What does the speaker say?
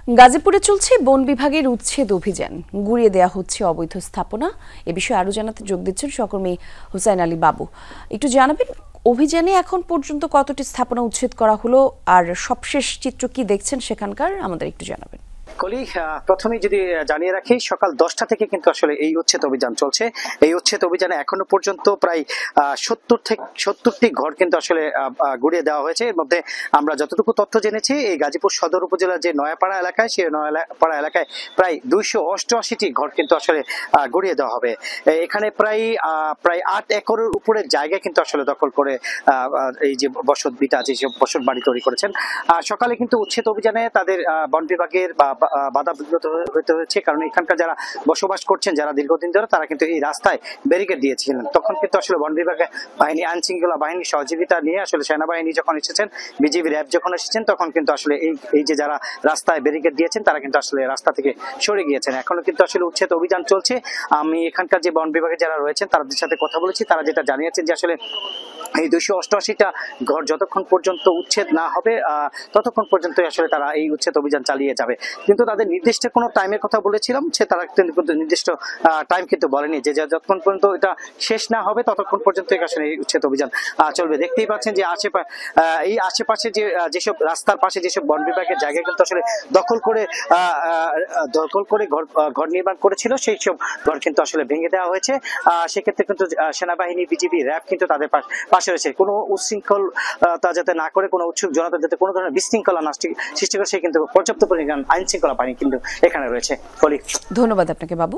গাজীপুরে চলছে বন বিভাগের উচ্ছেদ অভিযান, গুড়িয়ে দেয়া হচ্ছে অবৈধ স্থাপনা। এ বিষয়ে আরো জানাতে যোগ দিচ্ছেন সহকর্মী হুসাইন আলী বাবু। একটু জানাবেন, অভিযানে এখন পর্যন্ত কতটি স্থাপনা উচ্ছেদ করা হলো আর সবশেষ চিত্র কি দেখছেন সেখানকার, আমাদের একটু জানাবেন। কলি, প্রথমেই যদি জানিয়ে রাখি, সকাল 10টা থেকে কিন্তু আসলে এই উচ্ছেদ অভিযান চলছে। এই উচ্ছেদ অভিযানে এখনো পর্যন্ত প্রায় 70টি ঘর কিন্তু আসলে গুড়িয়ে দেওয়া হয়েছে। এর মধ্যে আমরা যতটুকু তথ্য জেনেছি, এই গাজীপুর সদর উপজেলার যে নয়াপাড়া এলাকায়, সেই নয়াপাড়া এলাকায় প্রায় 288টি ঘর কিন্তু আসলে গুড়িয়ে দেওয়া হবে। এখানে প্রায় 8 একরের উপরে জায়গা কিন্তু আসলে দখল করে এই যে বসত ভিটা, যেসব বসত বাড়ি তৈরি করেছেন। সকালে কিন্তু উচ্ছেদ অভিযানে তাদের বন বিভাগের বাধা বিঘ্নিত হতে হয়েছে, কারণ এখানকার যারা বসবাস করছেন, যারা দীর্ঘদিন ধরে, তারা কিন্তু এই রাস্তায় ব্যারিকেড দিয়েছিলেন। তখন কিন্তু আসলে বন বিভাগের বাহিনী, আইন শৃঙ্খলা বাহিনীর সহযোগিতা নিয়ে আসলে সেনাবাহিনী যখন এসেছেন, বিজিবি র্যাব যখন এসেছেন, তখন কিন্তু আসলে এই যে যারা রাস্তায় ব্যারিকেড দিয়েছেন, তারা কিন্তু আসলে রাস্তা থেকে সরে গিয়েছেন। এখনো কিন্তু আসলে উচ্ছেদ অভিযান চলছে। আমি এখানকার যে বন বিভাগে যারা রয়েছেন তাদের সাথে কথা বলেছি, তারা যেটা জানিয়েছেন যে আসলে এই 288টা ঘর যতক্ষণ পর্যন্ত উচ্ছেদ না হবে, ততক্ষণ পর্যন্ত আসলে তারা এই উচ্ছেদ অভিযান চালিয়ে যাবে। কিন্তু তাদের নির্দিষ্ট কোনো টাইমের কথা বলেছিলাম, সে তারা কিন্তু নির্দিষ্ট টাইম কিন্তু বলেনি যে যতক্ষণ পর্যন্ত এটা শেষ না হবে ততক্ষণ পর্যন্ত আসলে এই উচ্ছেদ অভিযান চলবে। দেখতেই পাচ্ছেন যে এই আশেপাশে যেসব রাস্তার পাশে যেসব বন বিভাগের জায়গা কিন্তু আসলে দখল করে ঘর নির্মাণ করেছিল, সেই সব ঘর কিন্তু আসলে ভেঙে দেওয়া হয়েছে। সেক্ষেত্রে কিন্তু সেনাবাহিনী, বিজিবি, র্যাব কিন্তু তাদের পাশে রয়েছে। কোনো উচ্ছৃঙ্খলতা যাতে না করে, কোনো উৎসুক জনতা যাতে কোনো ধরনের বিশৃঙ্খলা সৃষ্টি করে, সে কিন্তু পর্যাপ্ত পরিমাণ আইন শৃঙ্খলা বাহিনী কিন্তু এখানে রয়েছে। ধন্যবাদ আপনাকে বাবু।